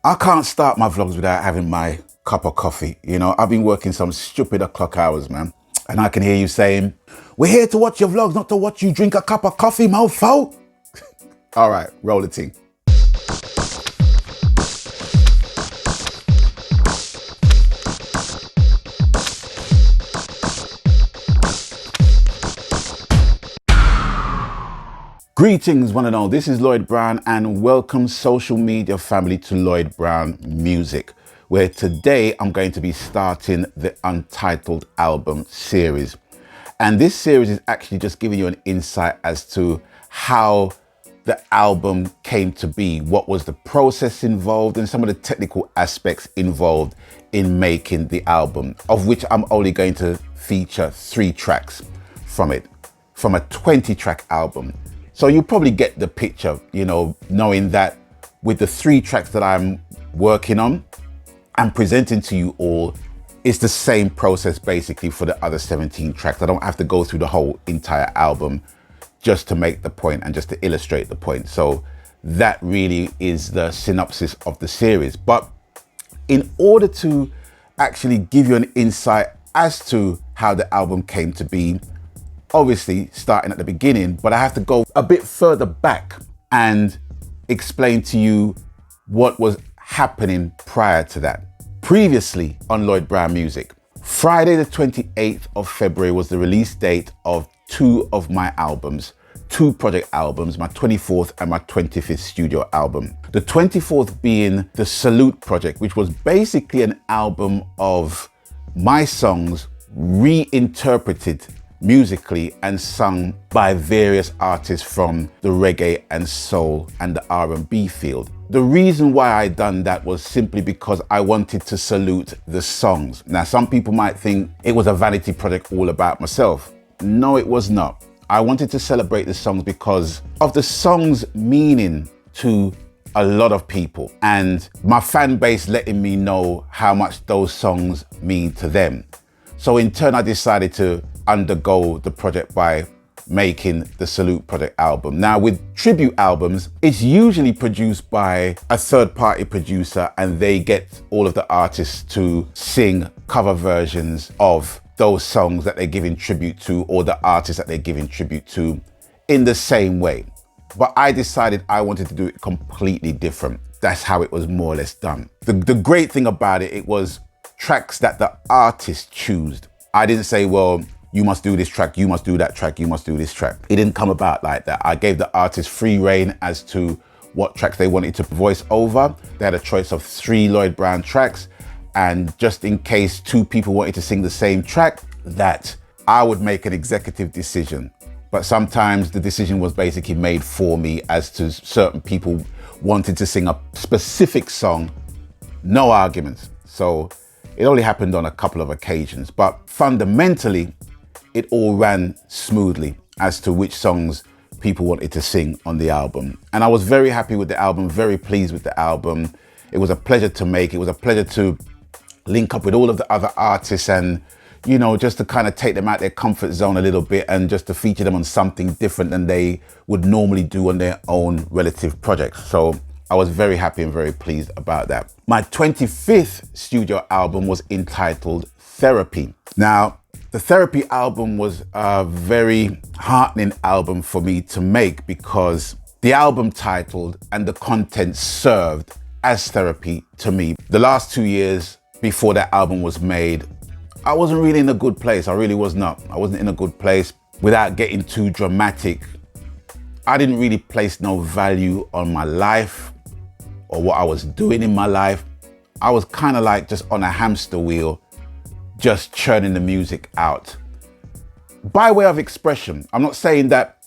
I can't start my vlogs without having my cup of coffee. You know, I've been working some stupid o'clock hours, man. And I can hear you saying, we're here to watch your vlogs, not to watch you drink a cup of coffee, mofo. All right, roll the ting. Greetings, one and all. This is Lloyd Brown, and welcome social media family to Lloyd Brown Music, where today I'm going to be starting the Untitled album series. And this series is actually just giving you an insight as to how the album came to be, what was the process involved, and some of the technical aspects involved in making the album, of which I'm only going to feature 3 tracks from it, from a 20-track album. So you probably get the picture, you know, knowing that with the 3 tracks that I'm working on and presenting to you all, it's the same process basically for the other 17 tracks. I don't have to go through the whole entire album just to make the point and just to illustrate the point. So that really is the synopsis of the series. But in order to actually give you an insight as to how the album came to be, obviously starting at the beginning, but I have to go a bit further back and explain to you what was happening prior to that. Previously on Lloyd Brown Music, Friday the 28th of February was the release date of 2 of my albums, 2 project albums, my 24th and my 25th studio album. The 24th being the Salute project, which was basically an album of my songs reinterpreted musically and sung by various artists from the reggae and soul and the R&B field. The reason why I done that was simply because I wanted to salute the songs. Now, some people might think it was a vanity project all about myself. No, it was not. I wanted to celebrate the songs because of the songs' meaning to a lot of people and my fan base letting me know how much those songs mean to them. So in turn, I decided to undergo the project by making the Salute project album. Now with tribute albums, it's usually produced by a third-party producer and they get all of the artists to sing cover versions of those songs that they're giving tribute to or the artists that they're giving tribute to in the same way. But I decided I wanted to do it completely different. That's how it was more or less done. The great thing about it, it was tracks that the artist chose. I didn't say, well, you must do this track, you must do that track, you must do this track. It didn't come about like that. I gave the artist free reign as to what tracks they wanted to voice over. They had a choice of 3 Lloyd Brown tracks. And just in case 2 people wanted to sing the same track, that I would make an executive decision. But sometimes the decision was basically made for me as to certain people wanted to sing a specific song, no arguments. So it only happened on a couple of occasions, but fundamentally, it all ran smoothly as to which songs people wanted to sing on the album. And I was very happy with the album, very pleased with the album. It was a pleasure to make. It was a pleasure to link up with all of the other artists and, you know, just to kind of take them out their comfort zone a little bit and just to feature them on something different than they would normally do on their own relative projects. So I was very happy and very pleased about that. My 25th studio album was entitled Therapy. Now, the Therapy album was a very heartening album for me to make because the album titled and the content served as therapy to me. The last 2 years before that album was made, I wasn't really in a good place. I really was not. I wasn't in a good place. Without getting too dramatic, I didn't really place no value on my life or what I was doing in my life. I was kind of like just on a hamster wheel, just churning the music out by way of expression. I'm not saying that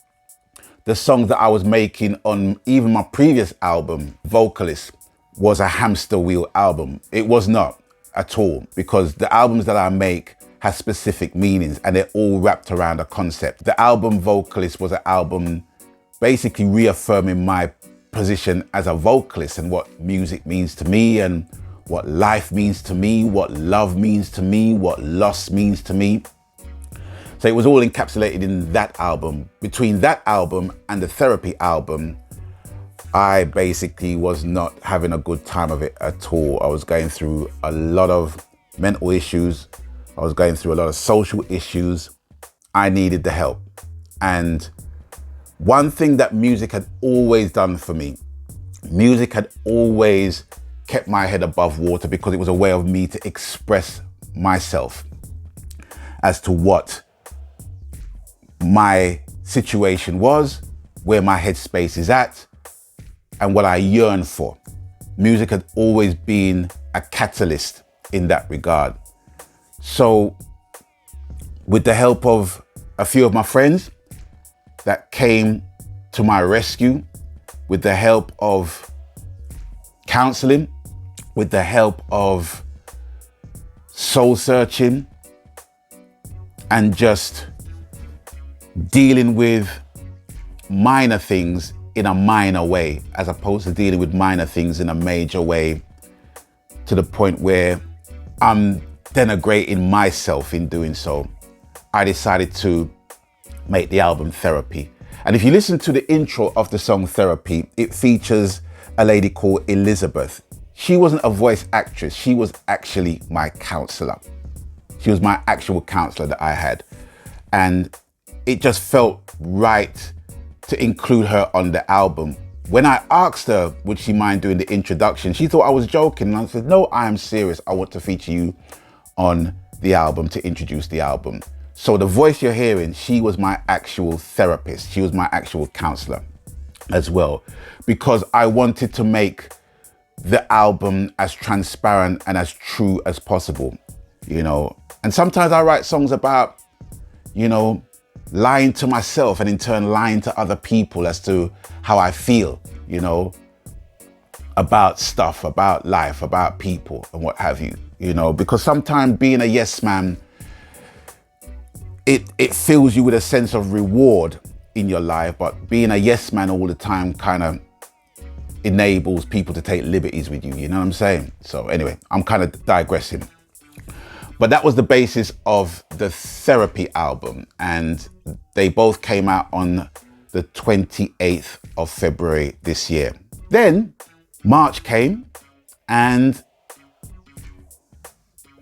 the songs that I was making on even my previous album, Vocalist, was a hamster wheel album. It was not at all, because the albums that I make have specific meanings and they're all wrapped around a concept. The album Vocalist was an album basically reaffirming my position as a vocalist and what music means to me and what life means to me, what love means to me, what loss means to me. So it was all encapsulated in that album. Between that album and the Therapy album, I basically was not having a good time of it at all. I was going through a lot of mental issues. I was going through a lot of social issues. I needed the help. And one thing that music had always done for me, music had always kept my head above water, because it was a way of me to express myself as to what my situation was, where my headspace is at, and what I yearn for. Music had always been a catalyst in that regard. So with the help of a few of my friends that came to my rescue, with the help of counseling, with the help of soul searching, and just dealing with minor things in a minor way, as opposed to dealing with minor things in a major way, to the point where I'm denigrating myself in doing so, I decided to make the album Therapy. And if you listen to the intro of the song Therapy, it features a lady called Elizabeth. She wasn't a voice actress. She was actually my counselor. She was my actual counselor that I had. And it just felt right to include her on the album. When I asked her, would she mind doing the introduction, she thought I was joking. And I said, no, I am serious. I want to feature you on the album, to introduce the album. So the voice you're hearing, she was my actual therapist. She was my actual counselor as well, because I wanted to make the album as transparent and as true as possible, you know. And sometimes I write songs about, you know, lying to myself, and in turn lying to other people as to how I feel, you know, about stuff, about life, about people and what have you, you know, because sometimes being a yes man, it fills you with a sense of reward in your life, but being a yes man all the time kind of enables people to take liberties with you, you know what I'm saying? So anyway, I'm kind of digressing. But that was the basis of the Therapy album, and they both came out on the 28th of February this year. Then March came, and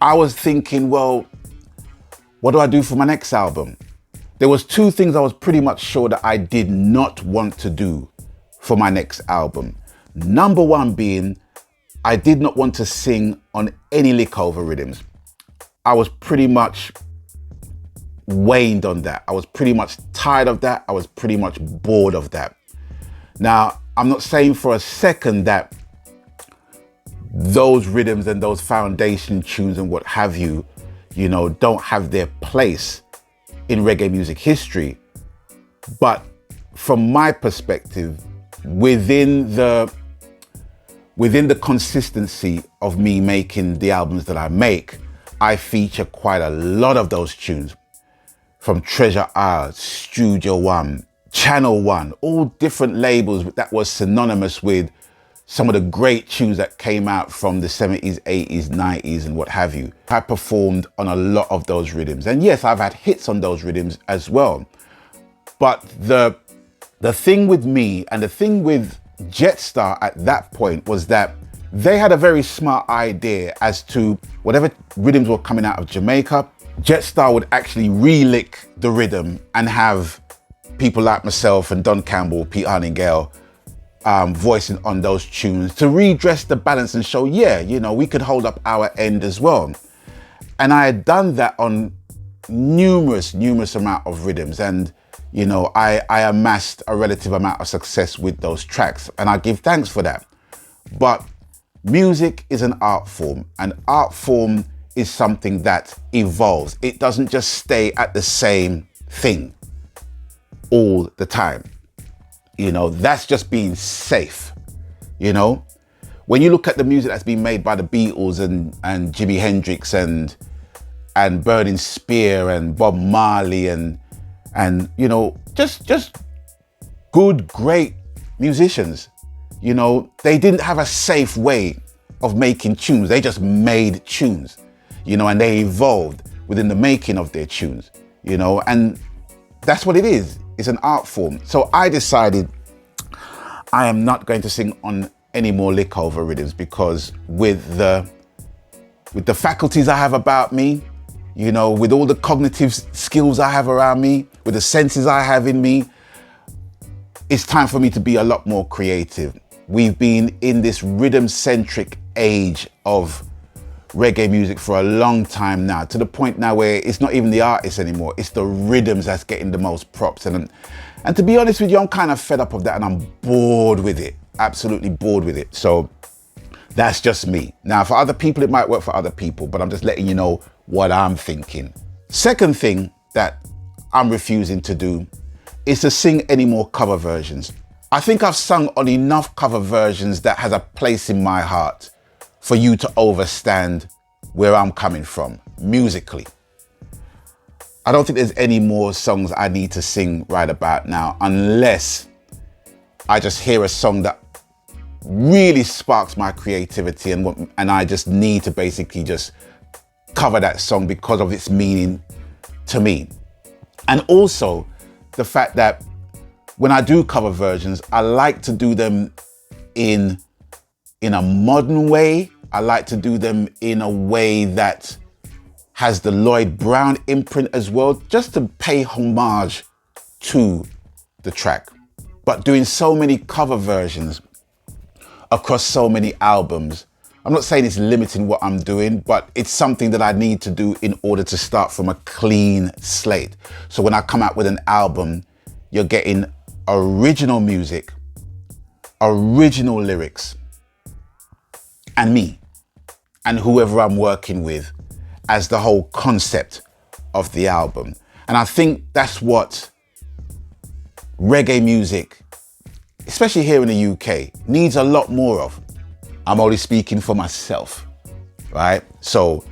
I was thinking, well, what do I do for my next album? There was two things I was pretty much sure that I did not want to do for my next album. Number one being, I did not want to sing on any lick over rhythms. I was pretty much waned on that. I was pretty much tired of that. I was pretty much bored of that. Now, I'm not saying for a second that those rhythms and those foundation tunes and what have you, you know, don't have their place in reggae music history. But from my perspective, within the consistency of me making the albums that I make, I feature quite a lot of those tunes, from Treasure Isle, Studio One, Channel One, all different labels that was synonymous with some of the great tunes that came out from the 70s, 80s, 90s, and what have you. I performed on a lot of those rhythms. And yes, I've had hits on those rhythms as well. But the thing with me and the thing with Jetstar at that point was that they had a very smart idea as to whatever rhythms were coming out of Jamaica, Jetstar would actually relick the rhythm and have people like myself and Don Campbell, Pete Harningale, voicing on those tunes to redress the balance and show, yeah, you know, we could hold up our end as well. And I had done that on numerous amount of rhythms, and you know, I amassed a relative amount of success with those tracks, and I give thanks for that. But music is an art form, and art form is something that evolves. It doesn't just stay at the same thing all the time. You know, that's just being safe. You know, when you look at the music that's been made by the Beatles and Jimi Hendrix and Burning Spear and Bob Marley and you know, just good, great musicians, you know, they didn't have a safe way of making tunes. They just made tunes, you know, and they evolved within the making of their tunes, you know, and that's what it is. It's an art form. So I decided I am not going to sing on any more lick over rhythms, because with the faculties I have about me, you know, with all the cognitive skills I have around me, with the senses I have in me, it's time for me to be a lot more creative. We've been in this rhythm-centric age of reggae music for a long time now, to the point now where it's not even the artists anymore, it's the rhythms that's getting the most props. And to be honest with you, I'm kind of fed up of that, and I'm bored with it, absolutely bored with it. So that's just me. Now, for other people, it might work for other people, but I'm just letting you know what I'm thinking. Second thing that I'm refusing to do is to sing any more cover versions. I think I've sung on enough cover versions that has a place in my heart for you to understand where I'm coming from musically. I don't think there's any more songs I need to sing right about now, unless I just hear a song that really sparks my creativity and I just need to basically just cover that song because of its meaning to me. And also the fact that when I do cover versions, I like to do them in a modern way. I like to do them in a way that has the Lloyd Brown imprint as well, just to pay homage to the track. But doing so many cover versions across so many albums, I'm not saying it's limiting what I'm doing, but it's something that I need to do in order to start from a clean slate. So when I come out with an album, you're getting original music, original lyrics, and me, and whoever I'm working with as the whole concept of the album. And I think that's what reggae music, especially here in the UK, needs a lot more of. I'm only speaking for myself, right? So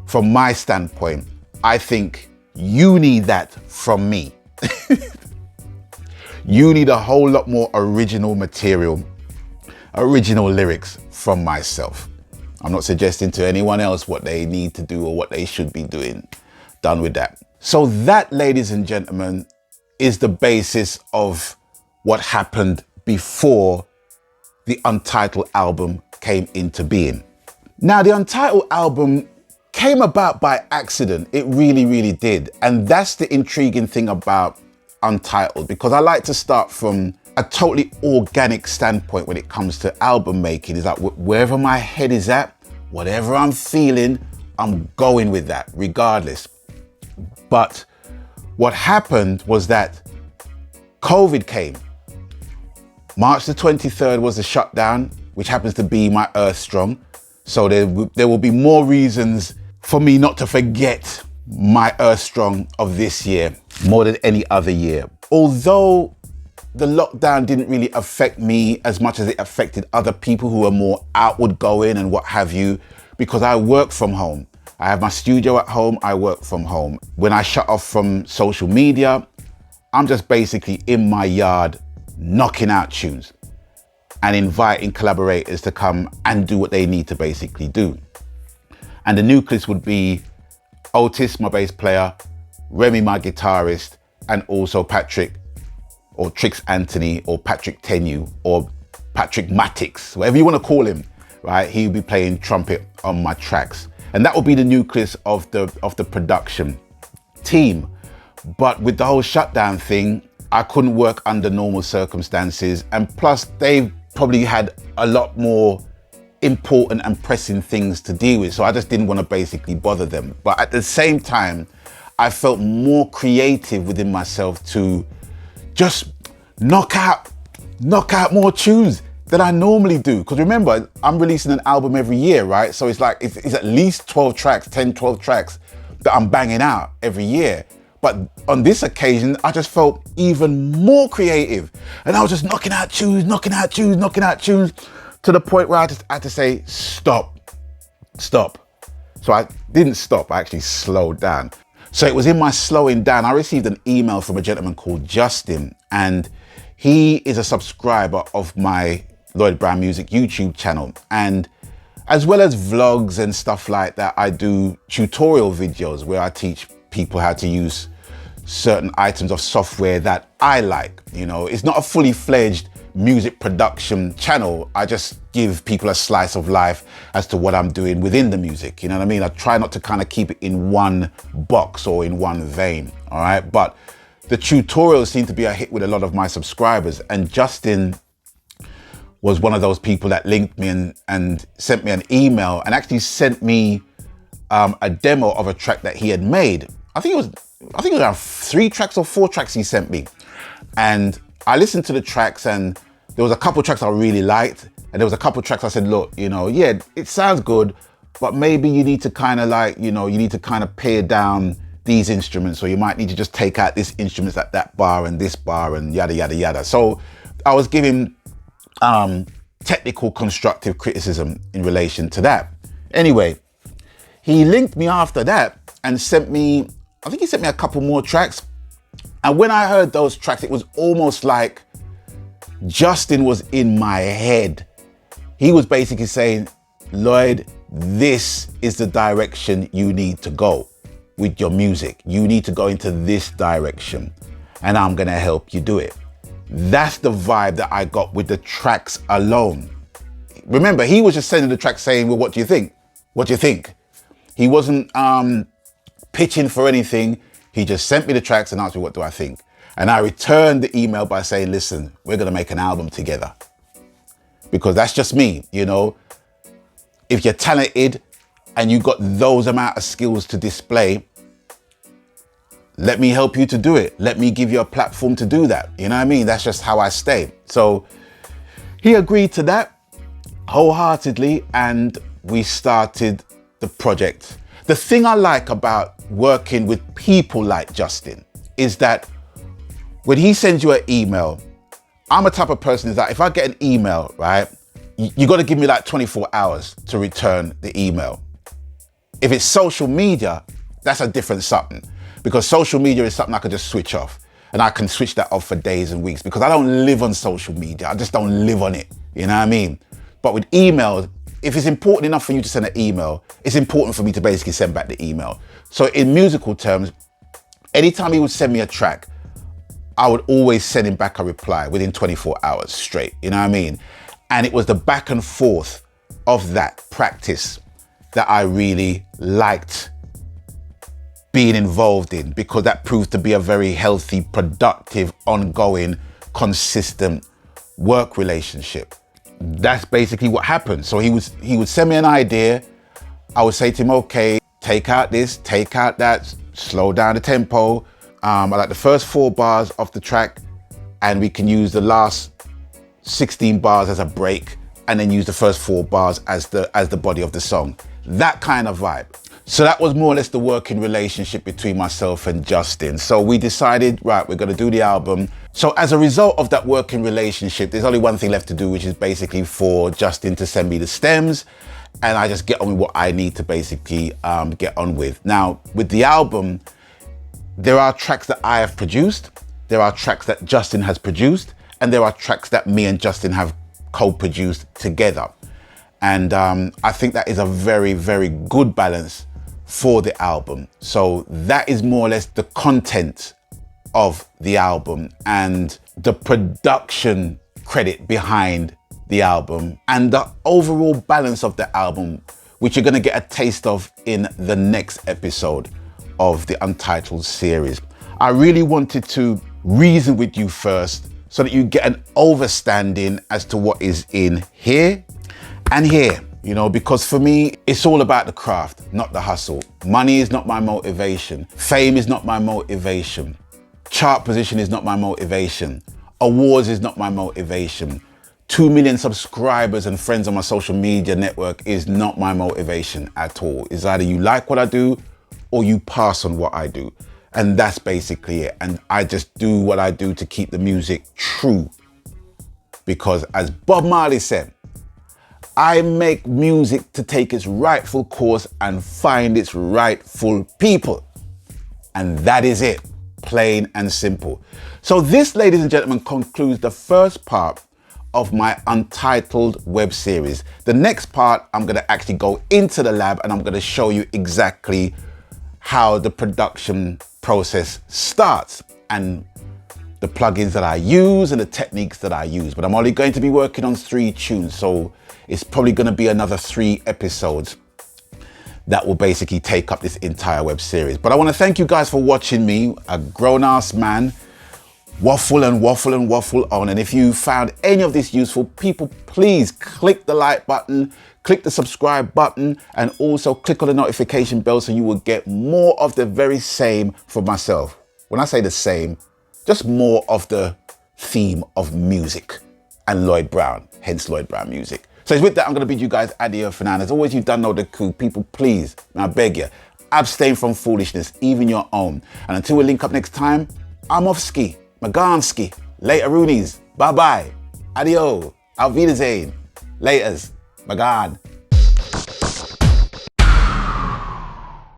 from my standpoint, I think you need that from me. You need a whole lot more original material, original lyrics from myself. I'm not suggesting to anyone else what they need to do or what they should be doing. Done with that. So that, ladies and gentlemen, is the basis of what happened before the Untitled album came into being. Now, the Untitled album came about by accident. It really, really did. And that's the intriguing thing about Untitled, because I like to start from a totally organic standpoint when it comes to album making. Is that wherever my head is at, whatever I'm feeling, I'm going with that regardless. But what happened was that COVID came. March the 23rd was the shutdown, which happens to be my Earth Strong. So there will be more reasons for me not to forget my Earth Strong of this year more than any other year. Although the lockdown didn't really affect me as much as it affected other people who are more outward going and what have you, because I work from home. I have my studio at home, I work from home. When I shut off from social media, I'm just basically in my yard knocking out tunes and inviting collaborators to come and do what they need to basically do. And the nucleus would be Otis, my bass player, Remy, my guitarist, and also Patrick, or Trix Anthony, or Patrick Tenu, or Patrick Matix, whatever you want to call him, right? He'll be playing trumpet on my tracks. And that will be the nucleus of the production team. But with the whole shutdown thing, I couldn't work under normal circumstances. And plus, they probably had a lot more important and pressing things to deal with. So I just didn't want to basically bother them. But at the same time, I felt more creative within myself to just knock out more tunes than I normally do. Because remember, I'm releasing an album every year, right? So it's like, it's at least 12 tracks, 10, 12 tracks that I'm banging out every year. But on this occasion, I just felt even more creative. And I was just knocking out tunes to the point where I just had to say, stop. So I didn't stop, I actually slowed down. So it was in my slowing down, I received an email from a gentleman called Justin, and he is a subscriber of my Lloyd Brown Music YouTube channel. And as well as vlogs and stuff like that, I do tutorial videos where I teach people how to use certain items of software that I like. You know, it's not a fully fledged music production channel. I just give people a slice of life as to what I'm doing within the music. You know what I mean? I try not to kind of keep it in one box or in one vein. All right. But the tutorials seem to be a hit with a lot of my subscribers. And Justin was one of those people that linked me and sent me an email and actually sent me a demo of a track that he had made. I think it was around 3 tracks or 4 tracks he sent me. And I listened to the tracks, and there was a couple tracks I really liked. And there was a couple tracks I said, look, you know, yeah, it sounds good, but maybe you need to kind of like, you know, you need to kind of pare down these instruments, or you might need to just take out this instruments at that bar and this bar and yada, yada, yada. So I was giving technical constructive criticism in relation to that. Anyway, he linked me after that and sent me, I think he sent me a couple more tracks. And when I heard those tracks, it was almost like Justin was in my head. He was basically saying, Lloyd, this is the direction you need to go with your music. You need to go into this direction, and I'm gonna help you do it. That's the vibe that I got with the tracks alone. Remember, he was just sending the tracks saying, well, what do you think? What do you think? He wasn't pitching for anything. He just sent me the tracks and asked me, what do I think? And I returned the email by saying, listen, we're gonna make an album together. Because that's just me, you know. If you're talented and you got those amount of skills to display, let me help you to do it. Let me give you a platform to do that. You know what I mean? That's just how I stay. So he agreed to that wholeheartedly, and we started the project. The thing I like about working with people like Justin is that when he sends you an email, I'm a type of person that if I get an email, right, you got to give me like 24 hours to return the email. If it's social media, that's a different something, because social media is something I can just switch off, and I can switch that off for days and weeks because I don't live on social media. I just don't live on it. You know what I mean? But with emails, if it's important enough for you to send an email, it's important for me to basically send back the email. So in musical terms, anytime he would send me a track, I would always send him back a reply within 24 hours straight. You know what I mean? And it was the back and forth of that practice that I really liked being involved in, because that proved to be a very healthy, productive, ongoing, consistent work relationship. That's basically what happened. So he would send me an idea. I would say to him, okay, take out this, take out that, slow down the tempo. I like the first 4 bars of the track, and we can use the last 16 bars as a break, and then use the first 4 bars as the body of the song. That kind of vibe. So that was more or less the working relationship between myself and Justin. So we decided, right, we're gonna do the album. So as a result of that working relationship, there's only one thing left to do, which is basically for Justin to send me the stems, and I just get on with what I need to basically get on with. Now, with the album, there are tracks that I have produced, there are tracks that Justin has produced, and there are tracks that me and Justin have co-produced together. And I think that is a very, very good balance for the album. So that is more or less the content of the album and the production credit behind the album and the overall balance of the album, which you're gonna get a taste of in the next episode of the Untitled series. I really wanted to reason with you first so that you get an understanding as to what is in here and here, you know, because for me, it's all about the craft, not the hustle. Money is not my motivation. Fame is not my motivation. Chart position is not my motivation. Awards is not my motivation. 2 million subscribers and friends on my social media network is not my motivation at all. It's either you like what I do or you pass on what I do. And that's basically it. And I just do what I do to keep the music true. Because as Bob Marley said, I make music to take its rightful course and find its rightful people. And that is it, plain and simple. So this, ladies and gentlemen, concludes the first part of my Untitled web series. The next part, I'm gonna actually go into the lab and I'm gonna show you exactly how the production process starts and the plugins that I use and the techniques that I use. But I'm only going to be working on 3 tunes, so it's probably going to be another 3 episodes that will basically take up this entire web series. But I want to thank you guys for watching me, a grown-ass man, waffle and waffle and waffle on. And if you found any of this useful, people, please click the like button, click the subscribe button, and also click on the notification bell so you will get more of the very same from myself. When I say the same, just more of the theme of music and Lloyd Brown, hence Lloyd Brown music. So with that, I'm going to bid you guys adieu for now. As always, you done know the coup. People, please, and I beg you, abstain from foolishness, even your own. And until we link up next time, I'm off ski. Maganski. Later, Roonies. Bye-bye. Adio. Auf Wiedersehen. Laters. Magan.